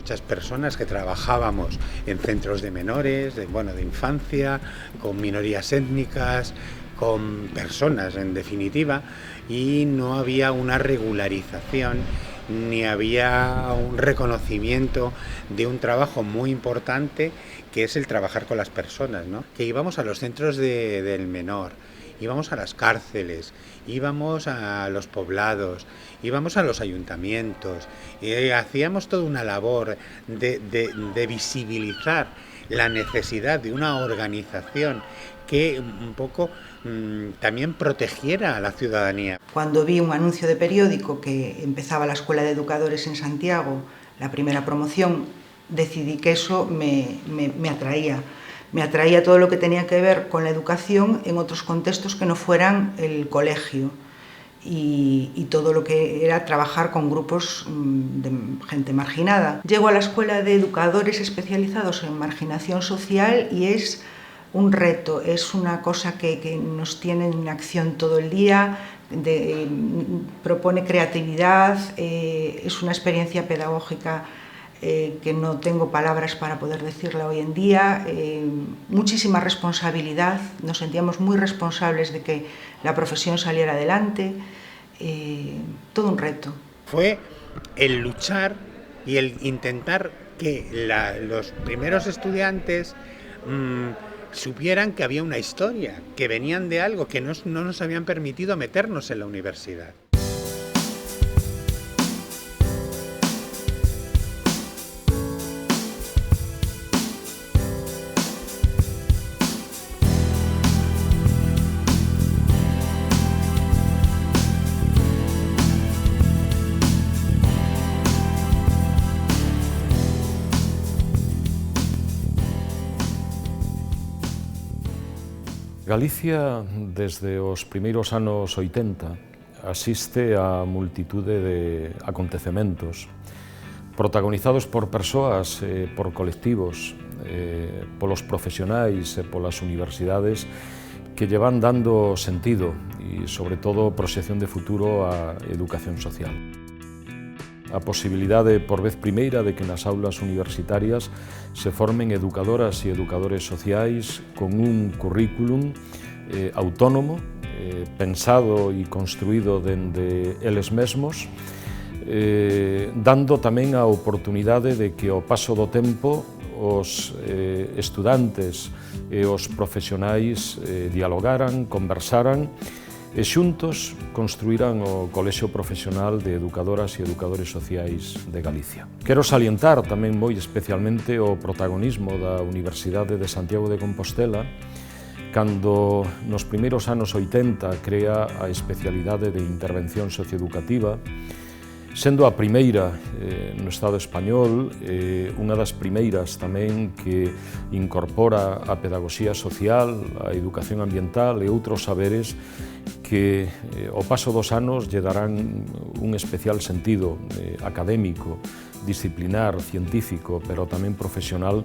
Muchas personas que trabajábamos en centros de menores, de infancia, con minorías étnicas, con personas en definitiva, y no había una regularización ni había un reconocimiento de un trabajo muy importante que es el trabajar con las personas, ¿no? Que íbamos a los centros del menor, íbamos a las cárceles, íbamos a los poblados, íbamos a los ayuntamientos, hacíamos toda una labor de visibilizar la necesidad de una organización que un poco también protegiera a la ciudadanía. Cuando vi un anuncio de periódico que empezaba la Escuela de Educadores en Santiago, la primera promoción, decidí que eso me atraía. Me atraía todo lo que tenía que ver con la educación en otros contextos que no fueran el colegio y todo lo que era trabajar con grupos de gente marginada. Llego a la Escuela de Educadores especializados en marginación social y es un reto, es una cosa que nos tiene en acción todo el día, propone creatividad, es una experiencia pedagógica que no tengo palabras para poder decirla hoy en día, muchísima responsabilidad, nos sentíamos muy responsables de que la profesión saliera adelante, todo un reto. Fue el luchar y el intentar que los primeros estudiantes supieran que había una historia, que venían de algo, que no nos habían permitido meternos en la universidad. Galicia, desde os primeiros anos 80, asiste a multitude de acontecementos protagonizados por persoas, por colectivos, polos profesionais e polas universidades que llevan dando sentido e, sobre todo, proxección de futuro á educación social. A posibilidade, por vez primeira, de que nas aulas universitarias se formen educadoras e educadores sociais con un currículum autónomo, pensado e construído dende eles mesmos, dando tamén a oportunidade de que ao paso do tempo os estudantes e os profesionais dialogaran, conversaran e xuntos construirán o Colexio Profesional de Educadoras e Educadores Sociais de Galicia. Quero salientar tamén moi especialmente o protagonismo da Universidade de Santiago de Compostela cando nos primeiros anos 80 crea a especialidade de intervención socioeducativa, sendo a primeira no Estado español, unha das primeiras tamén que incorpora a pedagogía social, a educación ambiental e outros saberes que ao paso dos anos lle darán un especial sentido académico, disciplinar, científico, pero tamén profesional,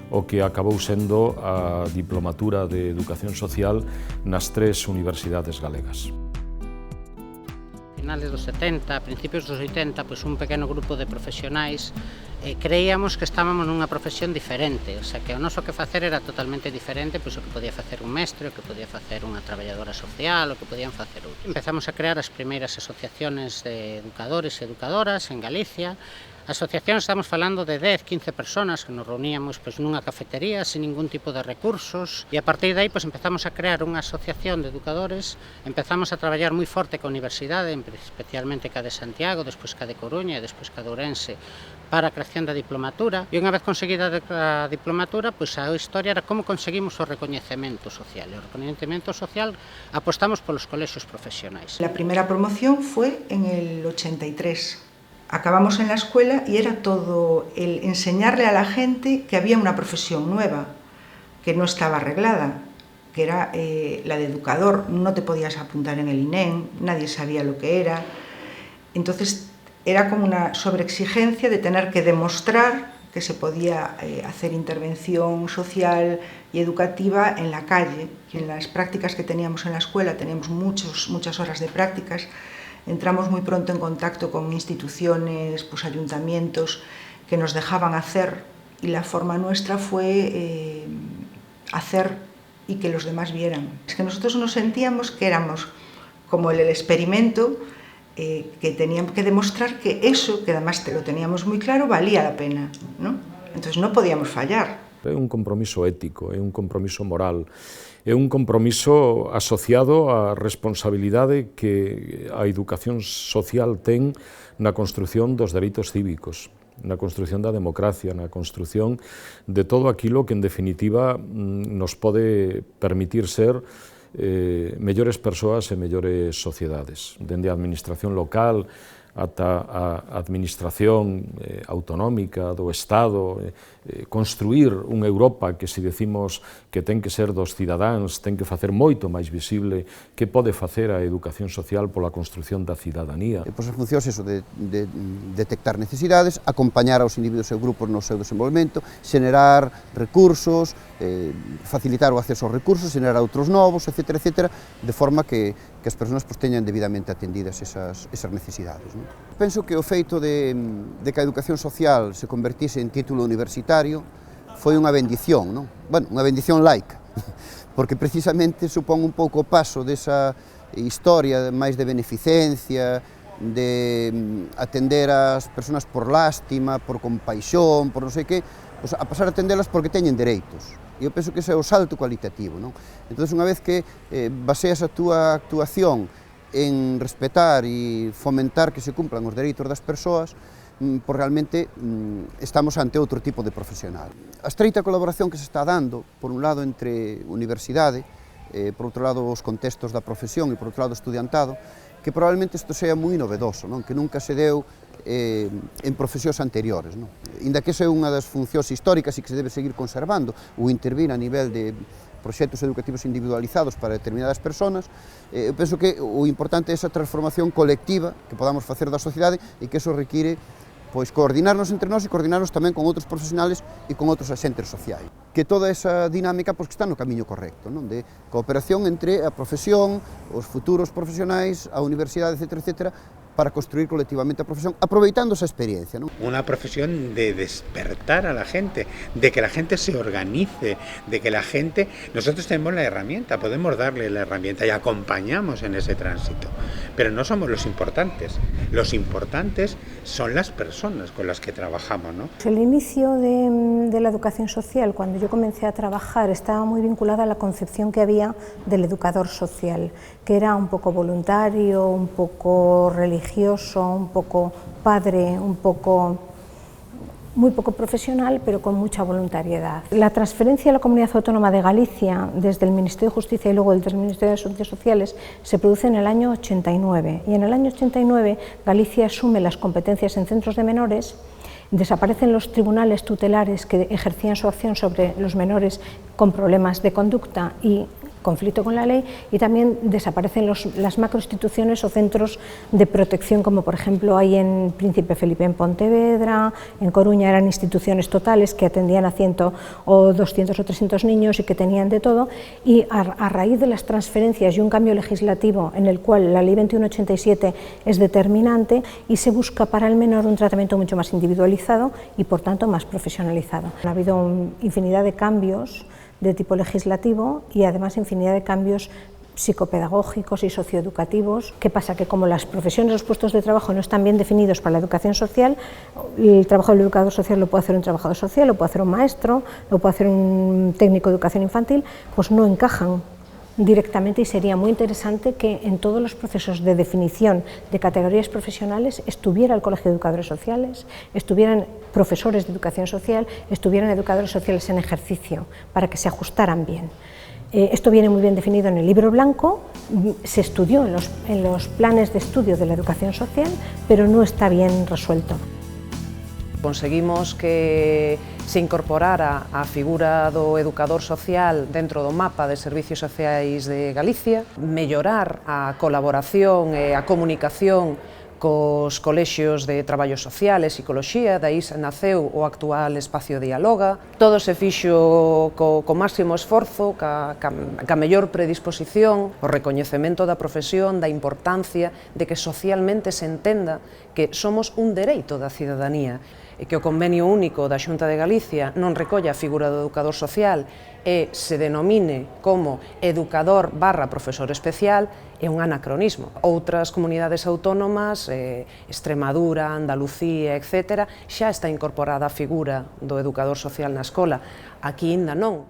o que acabou sendo a Diplomatura de Educación Social nas 3 universidades galegas. Finales dos 70, a principios dos 80, pois un pequeno grupo de profesionais creíamos que estábamos nunha profesión diferente, o sea, que o noso que facer era totalmente diferente, pois o que podía facer un mestre, o que podía facer unha traballadora social, o que podían facer outros. Empezamos a crear as primeiras asociaciones de educadores e educadoras en Galicia. Asociacións, estamos falando de 10, 15 personas que nos reuníamos nunha cafetería sin ningún tipo de recursos e a partir de aí empezamos a crear unha asociación de educadores, empezamos a traballar moi forte ca universidade, especialmente ca de Santiago, despois ca de Coruña e despois ca de Ourense, para a creación da diplomatura e unha vez conseguida a diplomatura, a historia era como conseguimos o recoñecemento social. E o recoñecemento social apostamos polos colexios profesionais. La primera promoción fue en el 83. Acabamos en la escuela y era todo el enseñarle a la gente que había una profesión nueva, que no estaba arreglada, que era la de educador. No te podías apuntar en el INEM, nadie sabía lo que era. Entonces era como una sobreexigencia de tener que demostrar que se podía hacer intervención social y educativa en la calle. Y en las prácticas que teníamos en la escuela, teníamos muchas horas de prácticas, entramos muy pronto en contacto con instituciones, ayuntamientos, que nos dejaban hacer, y la forma nuestra fue hacer y que los demás vieran. Es que nosotros nos sentíamos que éramos como el experimento, que teníamos que demostrar que eso, que además lo teníamos muy claro, valía la pena, ¿no? Entonces non podíamos fallar. É un compromiso ético, é un compromiso moral, é un compromiso asociado á responsabilidade que a educación social ten na construción dos dereitos cívicos, na construción da democracia, na construción de todo aquilo que en definitiva nos pode permitir ser mellores persoas e mellores sociedades, dende a administración local ata a administración autonómica do Estado, construir unha Europa que, se decimos que ten que ser dos cidadáns, ten que facer moito máis visible que pode facer a educación social pola construción da cidadanía. Pois a función é iso, de detectar necesidades, acompañar aos individuos e grupos no seu desenvolvemento, xenerar recursos, facilitar o acceso aos recursos, xenerar outros novos, etc., etc., de forma que as persoas teñan debidamente atendidas esas necesidades. Penso que o feito de que a educación social se convertise en título universitario foi unha bendición, non? Bueno, unha bendición laica, porque precisamente supón un pouco o paso desa historia máis de beneficencia, de atender as persoas por lástima, por compaixón, por non sei que, pues a pasar a atendelas porque teñen dereitos. E eu penso que ese é o salto cualitativo, non? Entón, unha vez que baseas a túa actuación en respetar e fomentar que se cumplan os dereitos das persoas, pois realmente estamos ante outro tipo de profesional. A estreita colaboración que se está dando, por un lado, entre universidade, por outro lado, os contextos da profesión e por outro lado, o estudiantado, que probablemente isto sea moi novedoso, non? Que nunca se deu en profesións anteriores, non? Inda que esa é unha das funcións históricas e que se debe seguir conservando, ou intervir a nivel de proxectos educativos individualizados para determinadas persoas, eu penso que o importante é esa transformación colectiva que podamos facer da sociedade e que eso require pois coordinarnos entre nós e coordinarnos tamén con outros profesionales e con outros axentes sociais. Que toda esa dinámica pois, que está no camiño correcto, non? De cooperación entre a profesión, os futuros profesionais, a universidade, etc., etc., para construir colectivamente a profesión, aproveitando esa experiencia, ¿no? Una profesión de despertar a la gente, de que la gente se organice, de que la gente... Nosotros tenemos la herramienta, podemos darle la herramienta y acompañamos en ese tránsito, pero no somos los importantes son las personas con las que trabajamos, ¿no? El inicio de la educación social, cuando yo comencé a trabajar, estaba muy vinculada a la concepción que había del educador social, que era un poco voluntario, un poco religioso, un poco padre, muy poco profesional, pero con mucha voluntariedad. La transferencia a la Comunidad Autónoma de Galicia, desde el Ministerio de Justicia y luego del Ministerio de Asuntos Sociales, se produce en el año 89. Y en el año 89 Galicia asume las competencias en centros de menores, desaparecen los tribunales tutelares que ejercían su acción sobre los menores con problemas de conducta y conflicto con la ley, y también desaparecen las macroinstituciones o centros de protección, como por ejemplo hay en Príncipe Felipe en Pontevedra, en Coruña eran instituciones totales que atendían a 100 o 200 o 300 niños y que tenían de todo, y a raíz de las transferencias y un cambio legislativo en el cual la Ley 2187 es determinante y se busca para el menor un tratamiento mucho más individualizado y por tanto más profesionalizado. Ha habido infinidad de cambios de tipo legislativo y además infinidad de cambios psicopedagógicos y socioeducativos. ¿Qué pasa? Que como las profesiones, los puestos de trabajo no están bien definidos para la educación social, el trabajo del educador social lo puede hacer un trabajador social, lo puede hacer un maestro, lo puede hacer un técnico de educación infantil, pues no encajan directamente, y sería muy interesante que en todos los procesos de definición de categorías profesionales estuviera el Colegio de Educadores Sociales, estuvieran profesores de educación social, estuvieran educadores sociales en ejercicio, para que se ajustaran bien. Esto viene muy bien definido en el Libro Blanco, se estudió en los planes de estudio de la educación social, pero no está bien resuelto. Conseguimos que se incorporara a figura do educador social dentro do mapa de servicios sociais de Galicia, mellorar a colaboración e a comunicación cos colexios de traballo social e psicoloxía, daí naceu o actual espacio Dialoga. Todo se fixo co máximo esforzo, ca mellor predisposición, o recoñecemento da profesión, da importancia de que socialmente se entenda que somos un dereito da cidadanía. que o Convenio Único da Xunta de Galicia non recolla a figura do educador social e se denomine como educador barra profesor especial, é un anacronismo. Outras comunidades autónomas, Extremadura, Andalucía, etc., xa está incorporada a figura do educador social na escola. Aquí ainda non.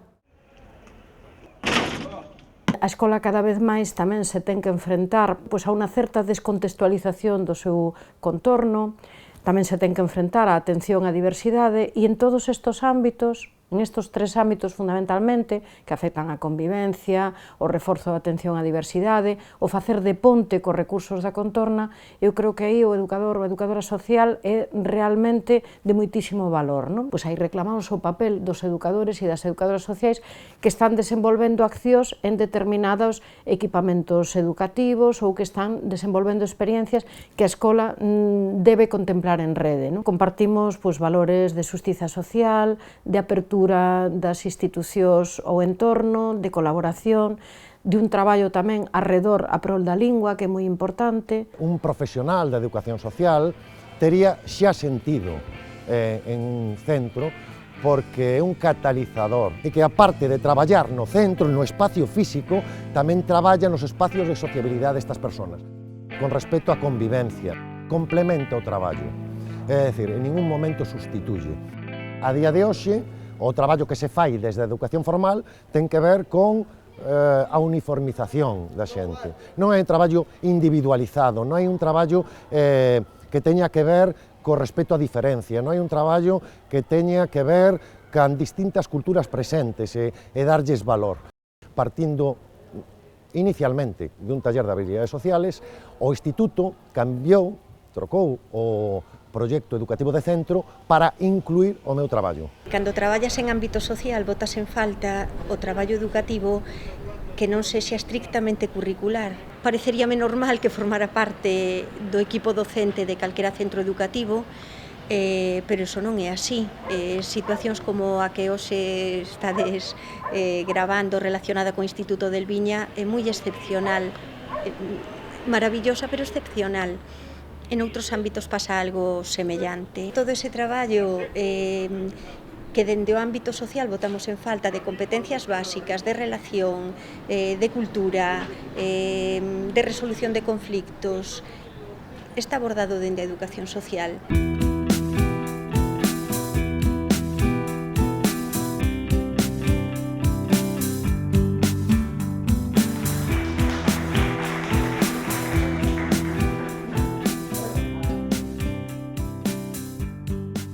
A escola cada vez máis tamén se ten que enfrentar a unha certa descontextualización do seu contorno, tamén se ten que enfrentar a atención á diversidade e en todos estes ámbitos, en estes tres ámbitos fundamentalmente, que afectan a convivencia, o reforzo da atención á diversidade, o facer de ponte cos recursos da contorna, eu creo que aí o educador ou a educadora social é realmente de moitísimo valor, non? Pois aí reclamamos o papel dos educadores e das educadoras sociais que están desenvolvendo accións en determinados equipamentos educativos ou que están desenvolvendo experiencias que a escola debe contemplar en rede, non? Compartimos valores de xustiza social, de apertura das institucións ao entorno, de colaboración, de un traballo tamén arredor a prol da lingua, que é moi importante. Un profesional da educación social tería xa sentido en un centro porque é un catalizador e que aparte de traballar no centro, no espacio físico, tamén traballa nos espacios de sociabilidade destas persoas, con respecto á convivencia, complementa o traballo, é dicir, en ningún momento sustituye. A día de hoxe, o traballo que se fai desde a educación formal ten que ver con a uniformización da xente. Non é un traballo individualizado, non é un traballo que teña que ver co respecto á diferencia, non é un traballo que teña que ver con distintas culturas presentes e darlles valor. Partindo inicialmente dun taller de habilidades sociales, o Instituto cambiou, trocou o proxecto educativo de centro para incluir o meu traballo. Cando traballas en ámbito social, botas en falta o traballo educativo que non sexa estrictamente curricular. Pareceríame normal que formara parte do equipo docente de calquera centro educativo, pero iso non é así. Situacións como a que hoxe estades gravando relacionada co Instituto del Viña é moi excepcional, maravillosa pero excepcional. En outros ámbitos pasa algo semellante. Todo ese traballo que dende o ámbito social botamos en falta de competencias básicas, de relación, de cultura, de resolución de conflictos, está abordado dende a educación social.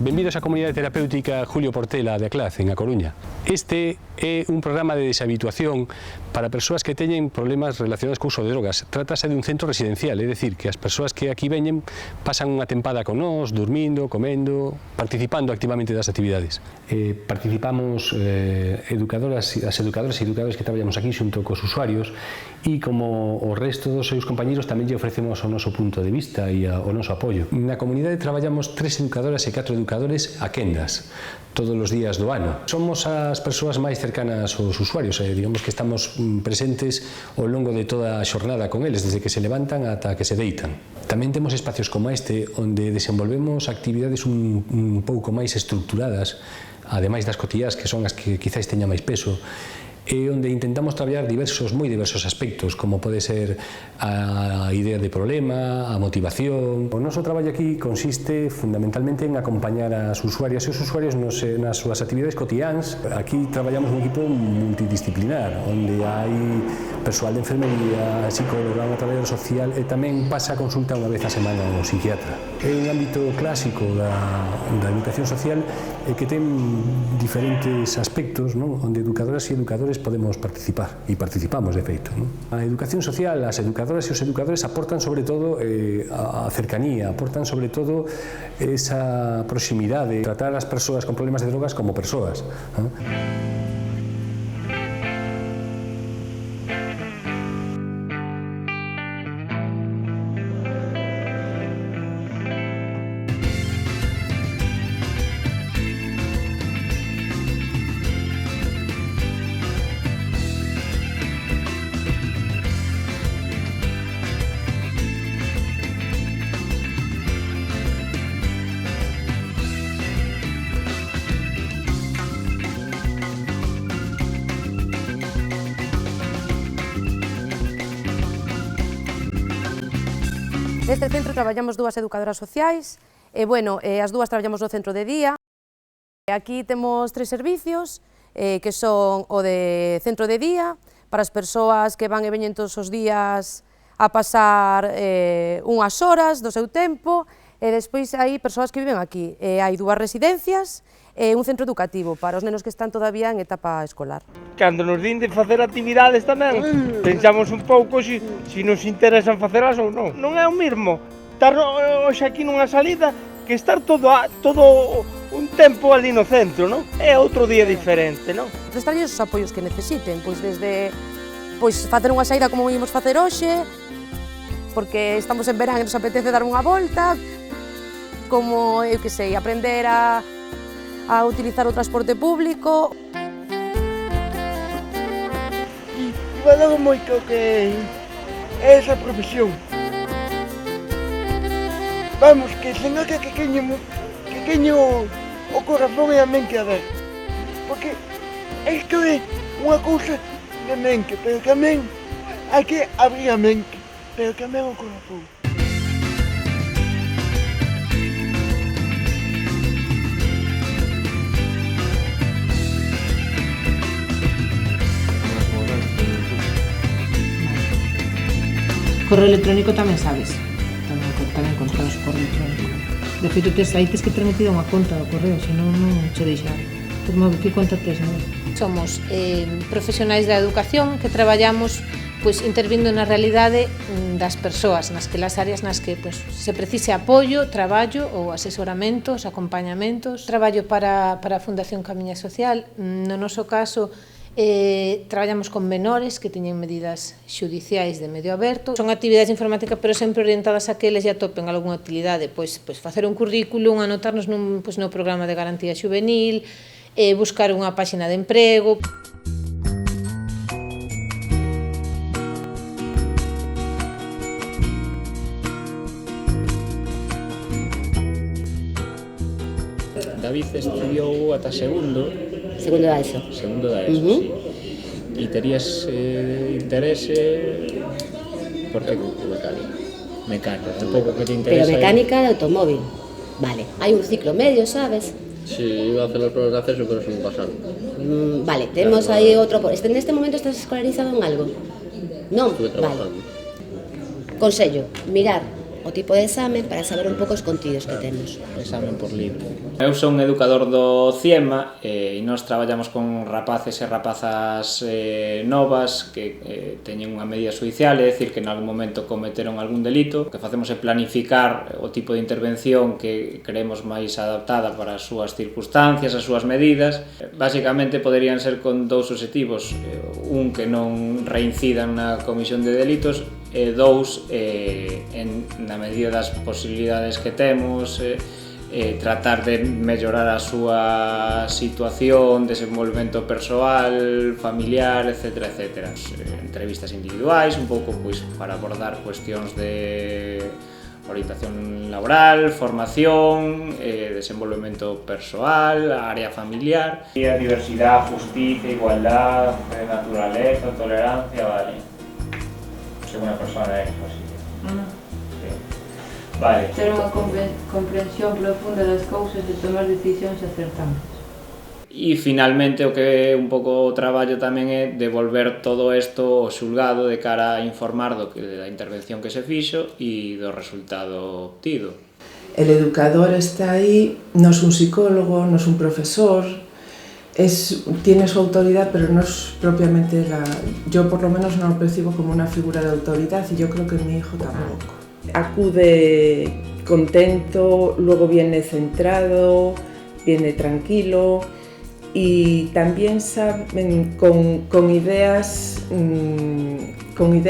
Benvidos á comunidade terapéutica Julio Portela de Aclaz, en A Coruña. Este é un programa de deshabituación para persoas que teñen problemas relacionados co uso de drogas. Trátase de un centro residencial, é dicir, que as persoas que aquí veñen pasan unha tempada con nós, dormindo, comendo, participando activamente das actividades. Participamos as educadoras e educadores que traballamos aquí xunto cos usuarios e como o resto dos seus compañeros tamén lle ofrecemos o noso punto de vista e o noso apoio. Na comunidade traballamos 3 educadoras e 4 educadores a quendas todos os días do ano. Somos as persoas máis cercanas aos usuarios, digamos que estamos presentes ao longo de toda a xornada con eles, desde que se levantan ata que se deitan. Tamén temos espacios como este, onde desenvolvemos actividades un pouco máis estructuradas, ademais das cotiás, que son as que quizáis teña máis peso, e onde intentamos traballar moi diversos aspectos, como pode ser a idea de problema, a motivación. O noso traballo aquí consiste fundamentalmente en acompañar as usuarias e os usuarios nas súas actividades cotiáns. Aquí traballamos un equipo multidisciplinar, onde hai persoal de enfermería, psicóloga, unha traballadora social e tamén pasa a consulta unha vez a semana ao psiquiatra. É un ámbito clásico da educación social que ten diferentes aspectos, onde educadoras e educadores podemos participar, e participamos de feito. A educación social, as educadoras e os educadores aportan sobre todo a cercanía, aportan sobre todo esa proximidade, tratar as persoas con problemas de drogas como persoas. Neste centro traballamos dúas educadoras sociais, as dúas traballamos no centro de día. Aquí temos 3 servicios, que son o de centro de día, para as persoas que van e veñen todos os días a pasar unhas horas do seu tempo, e despois hai persoas que viven aquí. Hai 2 residencias e un centro educativo para os nenos que están todavía en etapa escolar. Cando nos din de facer actividades tamén, pensamos un pouco se nos interesan facelas ou non. Non é o mesmo estar hoxe aquí nunha salida que estar todo un tempo ali no centro, non? É outro día diferente, non? Prestarlles os apoios que necesiten, pois desde facer unha saída como ímos facer hoxe, porque estamos en verán e nos apetece dar unha volta, como, eu que sei, aprender a utilizar o transporte público. Valoro moito que é esa profesión. Vamos, que se nota que teño o corazón e a mente aberta. Porque isto é unha cousa de mente, pero tamén hai que abrir a mente, pero tamén o corazón. Correo electrónico tamén sabes, tamén controlas o correo electrónico. De feito, aí tes que ter metido unha conta do correo, senón non che deixar. Que conta tes, non? Somos profesionais da educación que traballamos intervindo na realidade das persoas, nas áreas nas que se precise apoio, traballo ou asesoramentos, acompañamentos. Traballo para a Fundación Camiña Social. No noso caso, traballamos con menores que teñen medidas xudiciais de medio aberto. Son actividades de informática, pero sempre orientadas a que eles ya atopen algunha utilidade, facer un currículum, anotarnos no programa de garantía xuvenil, buscar unha páxina de emprego. David estudiou ata segundo da ESO. Segundo da ESO, sí. E terías interese... Por que mecánica? Mecánica, tampouco que te interesa... Pero mecánica de automóvil. Vale, hai un ciclo medio, sabes? Sí, iba a hacer las pruebas de acceso, pero sin pasar. Vale, temos aí outro... Neste momento estás escolarizado en algo? Non? Estuve trabajando. Vale. Consello, mirar o tipo de examen para saber un pouco os contidos que temos. Examen por libro. Eu son educador do CIEMA e nós traballamos con rapaces e rapazas novas que teñen unha medida xudicial, é dicir, que en algún momento cometeron algún delito. O que facemos é planificar o tipo de intervención que creemos máis adaptada para as súas circunstancias, as súas medidas. Básicamente poderían ser con 2 obxectivos, un que non reincidan na comisión de delitos e 2, na medida das posibilidades que temos, tratar de mellorar a súa situación, desenvolvemento persoal, familiar, etc. Entrevistas individuais, un pouco para abordar cuestións de orientación laboral, formación, desenvolvemento persoal, área familiar, diversidade, justicia, igualdade, naturaleza, tolerancia, vale. Ser unha persona expositiva. Vale. Ter unha comprensión profunda das cousas e tomar decisións acertadas. E finalmente o que é un pouco o traballo tamén é devolver todo isto ao xulgado de cara a informar da intervención que se fixo e do resultado obtido. El educador está aí, non é un psicólogo, non é un profesor, tiene su autoridad, pero no es propiamente yo por lo menos no lo percibo como una figura de autoridad y yo creo que mi hijo tampoco. Acude contento, luego viene centrado, viene tranquilo y también saben con ideas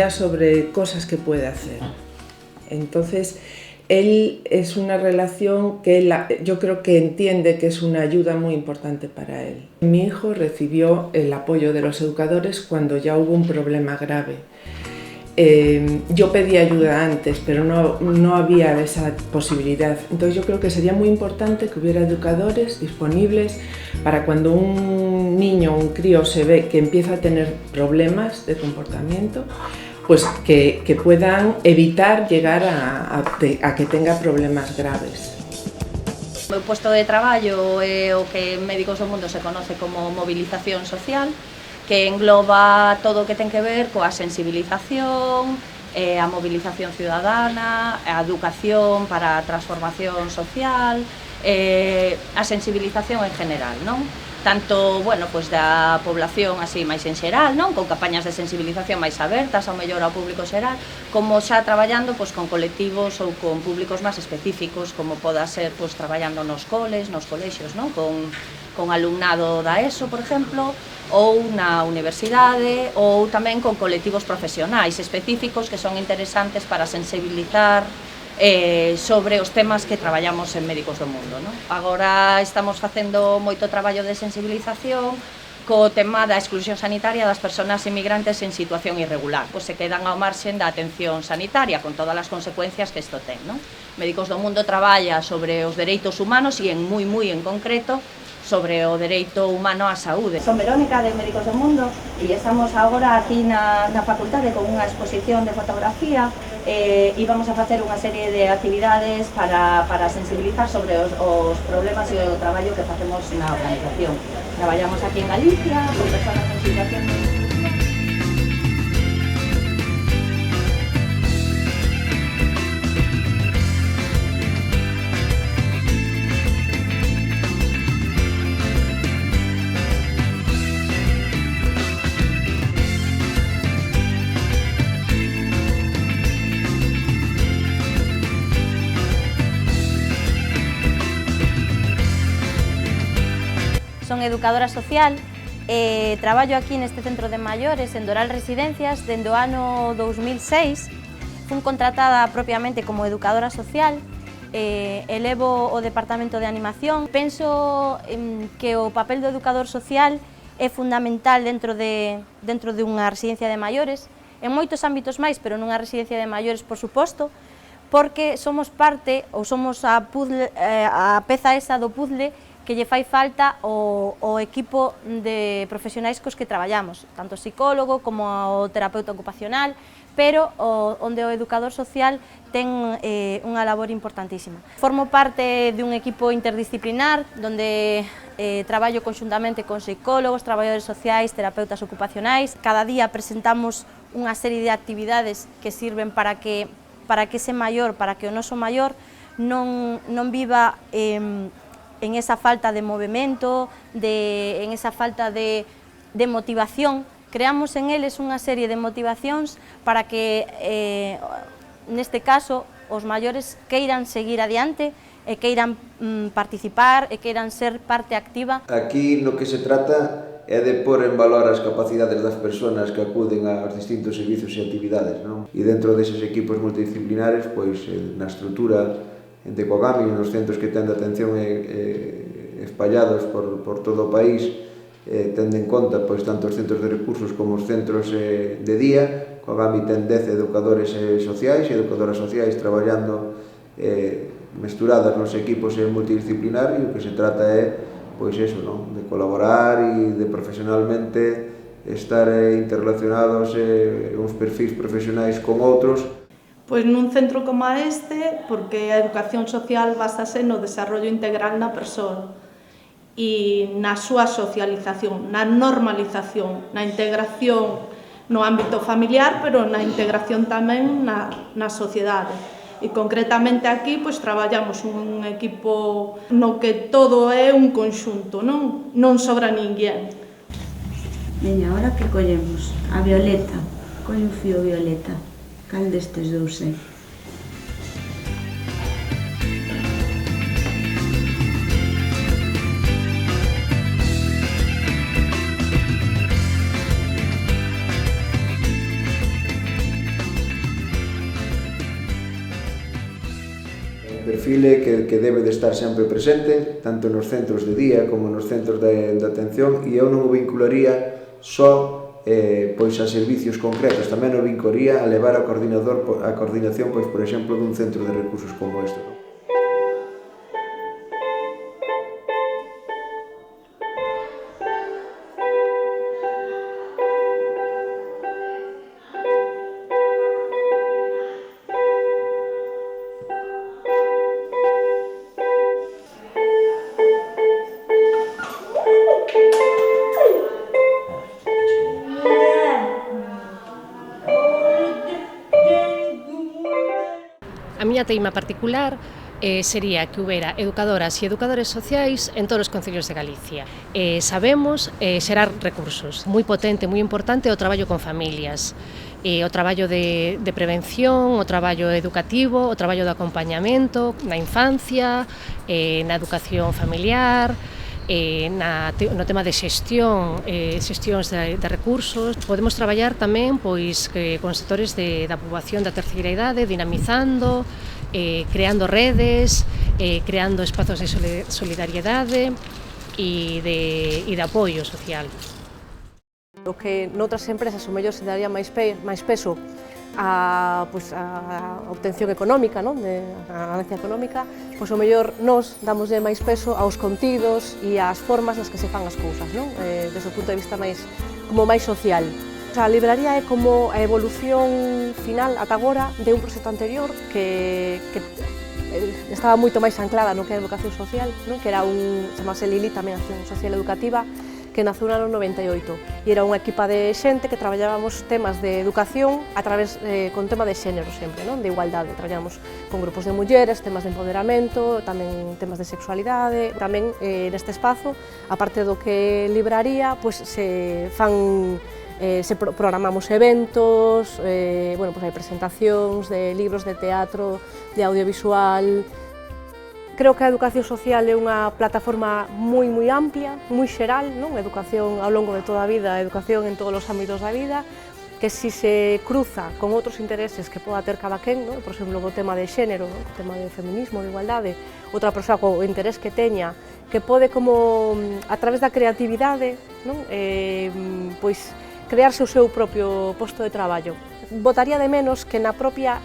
sobre cosas que puede hacer. Entonces, él es una relación que yo creo que entiende que es una ayuda muy importante para él. Mi hijo recibió el apoyo de los educadores cuando ya hubo un problema grave. Yo pedí ayuda antes, pero no había esa posibilidad. Entonces yo creo que sería muy importante que hubiera educadores disponibles para cuando un niño o un crío se ve que empieza a tener problemas de comportamiento, pues que puedan evitar llegar a que tenga problemas graves. O meu posto de traballo é o que en Médicos do Mundo se conoce como movilización social, que engloba todo o que ten que ver coa sensibilización, a movilización ciudadana, a educación para a transformación social, a sensibilización en general, non? Tanto, bueno, pois da población así máis en xeral, non? Con campañas de sensibilización máis abertas ao mellor ao público xeral, como xa traballando pois con colectivos ou con públicos máis específicos, como poda ser pois traballando nos coles, nos colexios, non? Con alumnado da ESO, por exemplo, ou na universidade, ou tamén con colectivos profesionais específicos que son interesantes para sensibilizar sobre os temas que traballamos en Médicos do Mundo, non? Agora estamos facendo moito traballo de sensibilización co tema da exclusión sanitaria das persoas inmigrantes en situación irregular, pois se quedan ao marxen da atención sanitaria con todas as consecuencias que isto ten, non? Médicos do Mundo traballa sobre os dereitos humanos e moi en concreto sobre o dereito humano á saúde. Son Verónica de Médicos do Mundo e estamos agora aquí na facultade con unha exposición de fotografía e vamos a facer unha serie de actividades para sensibilizar sobre os problemas e o traballo que facemos na organización. Traballamos aquí en Galicia con persoas en situación de Son educadora social e traballo aquí neste centro de maiores en Doral Residencias dende o ano 2006. Fun contratada propiamente como educadora social e levo o departamento de animación. Penso que o papel do educador social é fundamental dentro dunha residencia de maiores, en moitos ámbitos máis, pero nunha residencia de maiores, por suposto, porque somos parte, ou somos a peza esa do puzzle que lle fai falta o equipo de profesionais cos que traballamos, tanto o psicólogo como o terapeuta ocupacional, pero onde o educador social ten unha labor importantísima. Formo parte dun equipo interdisciplinar, donde traballo conxuntamente con psicólogos, traballadores sociais, terapeutas ocupacionais. Cada día presentamos unha serie de actividades que sirven para que ese maior, para que o noso maior non viva en esa falta de movimento, en esa falta de motivación. Creamos en eles unha serie de motivacións para que, neste caso, os maiores queiran seguir adiante e queiran participar e queiran ser parte activa. Aquí no que se trata é de pôr en valor as capacidades das persoas que acuden aos distintos servizos e actividades, non? E dentro deses equipos multidisciplinares, pois, na estrutura de Coagami, nos centros que ten de atención espallados por todo o país, tendo en conta pois, tanto os centros de recursos como os centros de día. Coagami ten 10 educadores sociais e educadoras sociais traballando mesturadas nos equipos multidisciplinarios, e o que se trata é pois eso, non? De colaborar e de profesionalmente estar interrelacionados uns perfis profesionais con outros. Pois nun centro como este, porque a educación social basase no desarrollo integral na persoa e na súa socialización, na normalización, na integración no ámbito familiar, pero na integración tamén na sociedade. E concretamente aquí pois traballamos un equipo no que todo é un conxunto, non sobra ninguén. Veña, agora que collemos? A Violeta, colle un fío Violeta. Cal destes dous é? Un perfil que debe de estar sempre presente, tanto nos centros de día como nos centros de atención, e eu non o vincularía só pois a servicios concretos, tamén o vincularía a levar a coordinación, pois, por exemplo, dun centro de recursos como este. miña teima particular sería que houbera educadoras e educadores sociais en todos os concellos de Galicia. Sabemos xerar recursos. Moi potente, moi importante o traballo con familias, o traballo de prevención, o traballo educativo, o traballo de acompañamento na infancia, na educación familiar, no tema de xestións de recursos. Podemos traballar tamén pois con sectores da poboación da terceira idade, dinamizando, creando redes, creando espazos de solidariedade e de apoio social. O que noutras empresas o mellor se daría máis peso a obtención económica, a ganancia económica, pois o mellor nós damos máis peso aos contidos e ás formas nas que se fan as cousas, desde o punto de vista máis social. A libraría é como a evolución final ata agora de un proxecto anterior que estaba moito máis anclada no que é a educación social, que era chamase Lili, tamén acción social educativa, que naceu no ano 98 e era unha equipa de xente que traballábamos temas de educación a través con tema de xénero sempre, de igualdade. Traballábamos con grupos de mulleres, temas de empoderamento, tamén temas de sexualidade. Tamén neste espazo, aparte do que libraría, se programamos eventos, hai presentacións de libros, de teatro, de audiovisual. Creo que a educación social é unha plataforma moi amplia, moi xeral, educación ao longo de toda a vida, educación en todos os ámbitos da vida, que si se cruza con outros intereses que poda ter cada quen, por exemplo, o tema de xénero, o tema de feminismo, de igualdade, outra persoa co interés que teña, que pode como, a través da creatividade, crearse o seu propio posto de traballo. Botaría de menos que na propia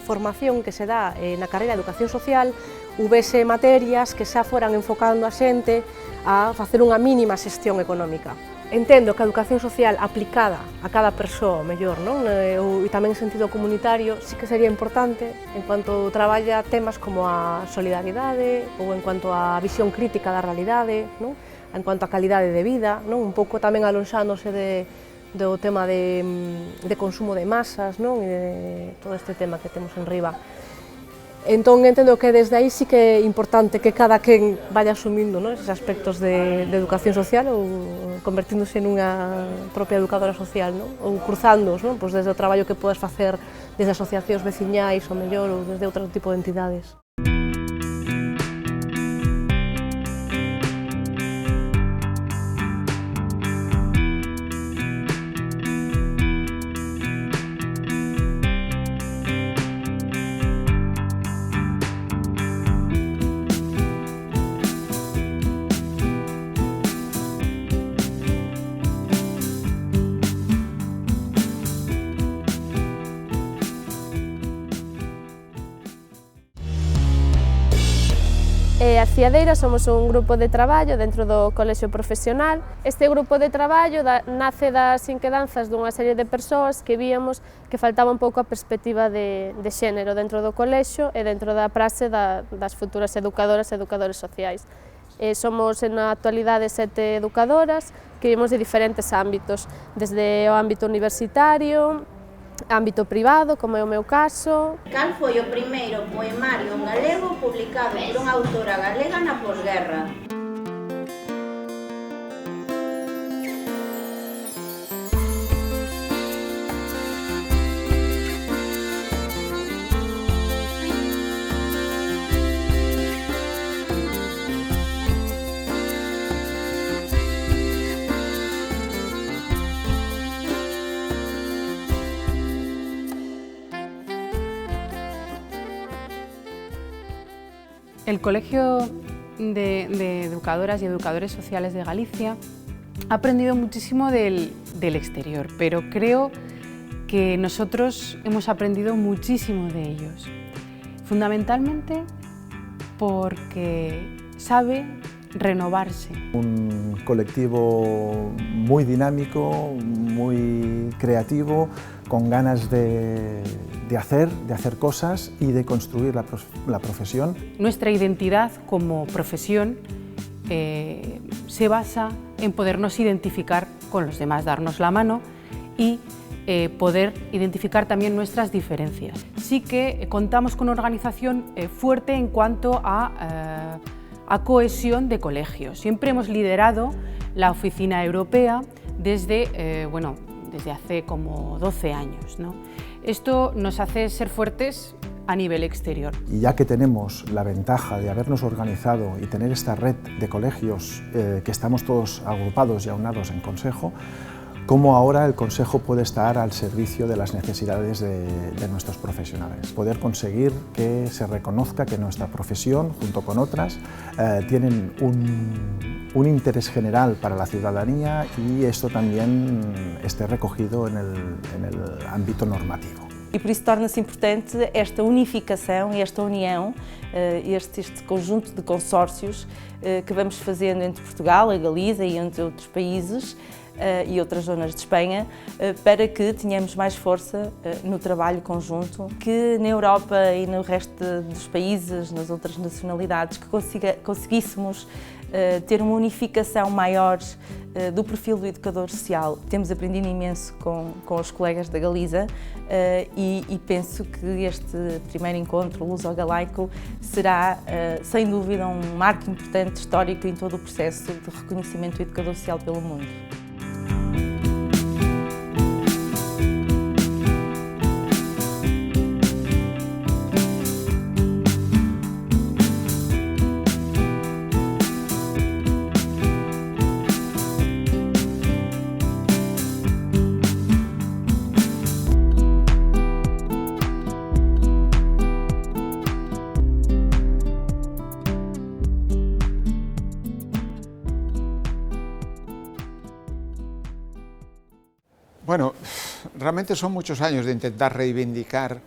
formación que se dá na carreira de educación social houvese materias que xa foran enfocando a xente a facer unha mínima xestión económica. Entendo que a educación social aplicada a cada persoa, mellor, e tamén en sentido comunitario, sí que sería importante en cuanto traballa temas como a solidaridade ou en cuanto a visión crítica da realidade, en cuanto a calidade de vida, un pouco tamén alonxándose do tema de consumo de masas e de todo este tema que temos en riba. Entón, entendo que desde aí sí que é importante que cada quen vaya asumindo esos aspectos de educación social ou convertíndose nunha propia educadora social, ou cruzándoos desde o traballo que podes facer desde asociacións veciñais ou mellor ou desde outro tipo de entidades. As Fiadeiras somos un grupo de traballo dentro do colexio profesional. Este grupo de traballo nace das inquedanzas dunha serie de persoas que víamos que faltaba un pouco a perspectiva de xénero dentro do colexio e dentro da praxe das futuras educadoras e educadores sociais. Somos, na actualidade, 7 educadoras que vimos de diferentes ámbitos, desde o ámbito universitario, ámbito privado, como é o meu caso. Cal foi o primeiro poemario en galego publicado por unha autora galega na posguerra? El Colegio de Educadoras y Educadores Sociales de Galicia ha aprendido muchísimo del exterior, pero creo que nosotros hemos aprendido muchísimo de ellos, fundamentalmente porque sabe renovarse. Un colectivo muy dinámico, muy creativo, con ganas de hacer cosas y de construir la profesión. Nuestra identidad como profesión se basa en podernos identificar con los demás, darnos la mano y poder identificar también nuestras diferencias. Sí que contamos con una organización fuerte en cuanto a cohesión de colegios. Siempre hemos liderado la oficina europea desde hace como 12 años, ¿no? Esto nos hace ser fuertes a nivel exterior. Y ya que tenemos la ventaja de habernos organizado y tener esta red de colegios que estamos todos agrupados y aunados en Consejo, cómo ahora el Consejo puede estar al servicio de las necesidades de nuestros profesionales. Poder conseguir que se reconozca que nuestra profesión, junto con otras, tienen un interés general para la ciudadanía y esto también esté recogido en el ámbito normativo. E por isso torna-se importante esta unificação, esta união, este conjunto de consórcios que vamos fazendo entre Portugal, a Galiza e entre outros países e outras zonas de Espanha, para que tenhamos mais força no trabalho conjunto, que na Europa e no resto dos países, nas outras nacionalidades, que conseguíssemos ter uma unificação maior do perfil do educador social. Temos aprendido imenso com os colegas da Galiza e penso que este primeiro encontro luso-galaico será, sem dúvida, um marco importante histórico em todo o processo de reconhecimento do educador social pelo mundo. Bueno, realmente son muchos años de intentar reivindicar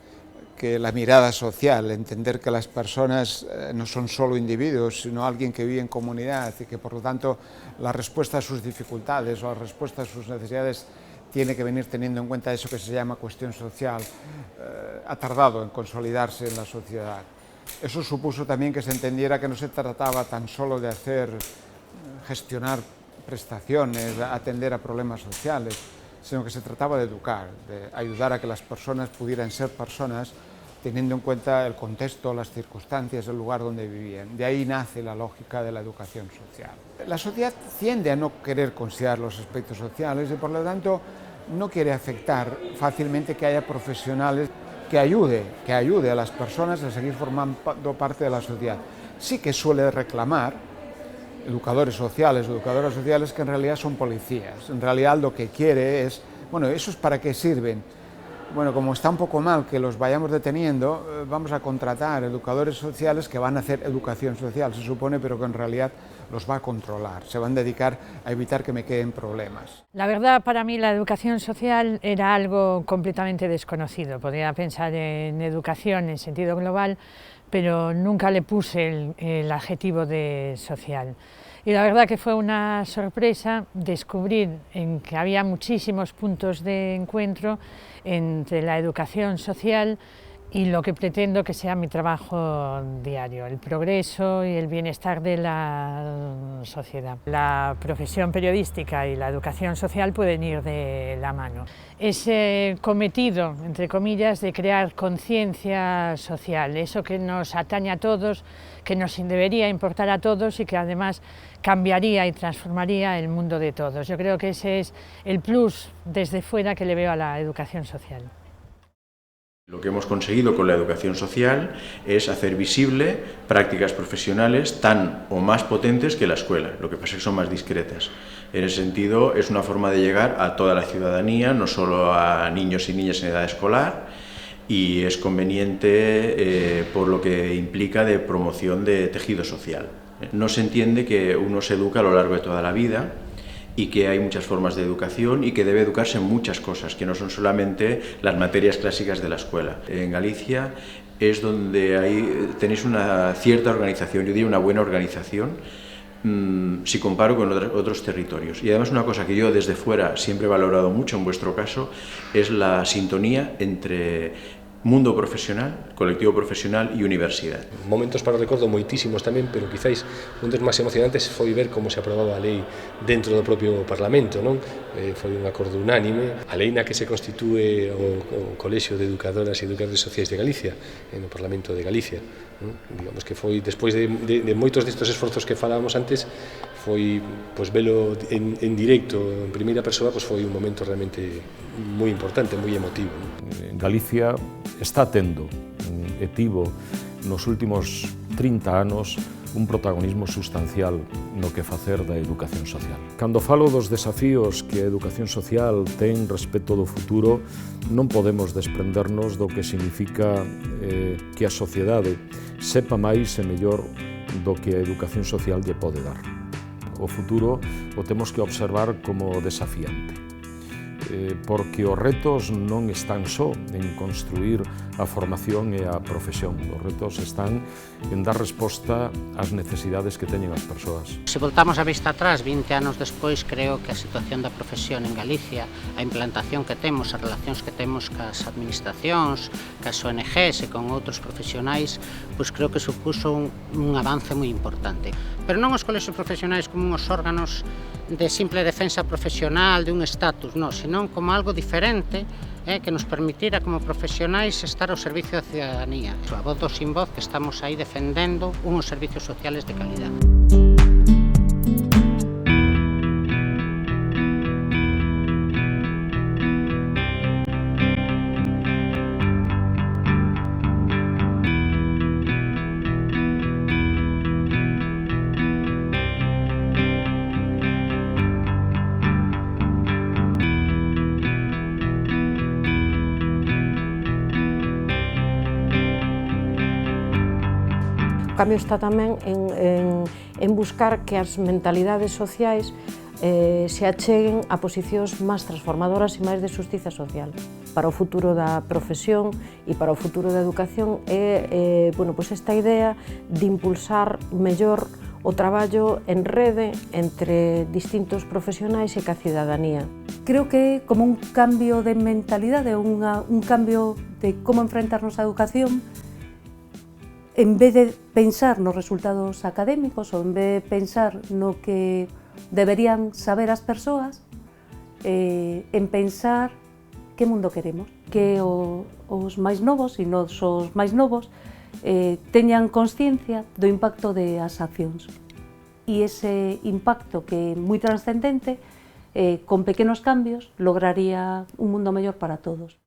que la mirada social, entender que las personas no son solo individuos, sino alguien que vive en comunidad y que por lo tanto la respuesta a sus dificultades o la respuesta a sus necesidades tiene que venir teniendo en cuenta eso que se llama cuestión social, ha tardado en consolidarse en la sociedad. Eso supuso también que se entendiera que no se trataba tan solo de gestionar prestaciones, atender a problemas sociales, sino que se trataba de educar, de ayudar a que las personas pudieran ser personas teniendo en cuenta el contexto, las circunstancias, el lugar donde vivían. De ahí nace la lógica de la educación social. La sociedad tiende a no querer considerar los aspectos sociales y por lo tanto no quiere afectar fácilmente que haya profesionales que ayude a las personas a seguir formando parte de la sociedad. Sí que suele reclamar educadores sociales o educadoras sociales que en realidad son policías. En realidad lo que quiere es, bueno, ¿esos para qué sirven? Bueno, como está un poco mal que los vayamos deteniendo, vamos a contratar educadores sociales que van a hacer educación social, se supone, pero que en realidad los va a controlar, se van a dedicar a evitar que me queden problemas. La verdad, para mí la educación social era algo completamente desconocido. Podía pensar en educación en sentido global, pero nunca le puse el adjetivo de social. Y la verdad que fue una sorpresa descubrir que había muchísimos puntos de encuentro entre la educación social y lo que pretendo que sea mi trabajo diario, el progreso y el bienestar de la sociedad. La profesión periodística y la educación social pueden ir de la mano. Ese cometido, entre comillas, de crear conciencia social, eso que nos atañe a todos, que nos debería importar a todos y que además cambiaría y transformaría el mundo de todos. Yo creo que ese es el plus desde fuera que le veo a la educación social. Lo que hemos conseguido con la educación social es hacer visible prácticas profesionales tan o más potentes que la escuela, lo que pasa es que son más discretas. En ese sentido es una forma de llegar a toda la ciudadanía, no solo a niños y niñas en edad escolar, y es conveniente por lo que implica de promoción de tejido social. No se entiende que uno se educa a lo largo de toda la vida, y que hay muchas formas de educación y que debe educarse en muchas cosas, que no son solamente las materias clásicas de la escuela. En Galicia es donde tenéis una cierta organización, yo diría una buena organización, si comparo con otros territorios. Y además una cosa que yo desde fuera siempre he valorado mucho en vuestro caso es la sintonía entre mundo profesional, colectivo profesional e universidade. Momentos para o recordo moitísimos tamén, pero quizáis un dos máis emocionantes foi ver como se aprobaba a lei dentro do propio Parlamento, non? Foi un acordo unánime, a lei na que se constitúe o Colexio de Educadoras e Educadores Sociais de Galicia, no Parlamento de Galicia. Digamos que foi, despois de moitos destes esforzos que falábamos antes, foi, pois, velo en directo, en primeira persoa, pois foi un momento realmente moi importante, moi emotivo. Galicia está tendo e tivo nos últimos 30 anos un protagonismo sustancial no que facer da educación social. Cando falo dos desafíos que a educación social ten respecto do futuro, non podemos desprendernos do que significa que a sociedade sepa máis e mellor do que a educación social lle pode dar. O futuro o temos que observar como desafiante, porque os retos non están só en construir a formación e a profesión, os retos están en dar resposta ás necesidades que teñen as persoas. Se voltamos a vista atrás, 20 anos despois, creo que a situación da profesión en Galicia, a implantación que temos, as relacións que temos cas administracións, cas ONGs e con outros profesionais, pois creo que supuso un avance moi importante. Pero non os colexios profesionais como uns órganos de simple defensa profesional, de un estatus, non, senón como algo diferente que nos permitira como profesionais estar ao servicio da cidadanía. A voz do sin voz que estamos aí defendendo uns servicios sociales de calidade. O cambio está tamén en buscar que as mentalidades sociais se acheguen a posicións máis transformadoras e máis de xustiza social. Para o futuro da profesión e para o futuro da educación é esta idea de impulsar mellor o traballo en rede entre distintos profesionais e ca cidadanía. Creo que é como un cambio de mentalidade, un cambio de como enfrentarnos á educación. En vez de pensar nos resultados académicos ou en vez de pensar no que deberían saber as persoas, en pensar que mundo queremos, que os máis novos e non os máis novos teñan consciencia do impacto das accións. E ese impacto que é moi trascendente, con pequenos cambios, lograría un mundo mellor para todos.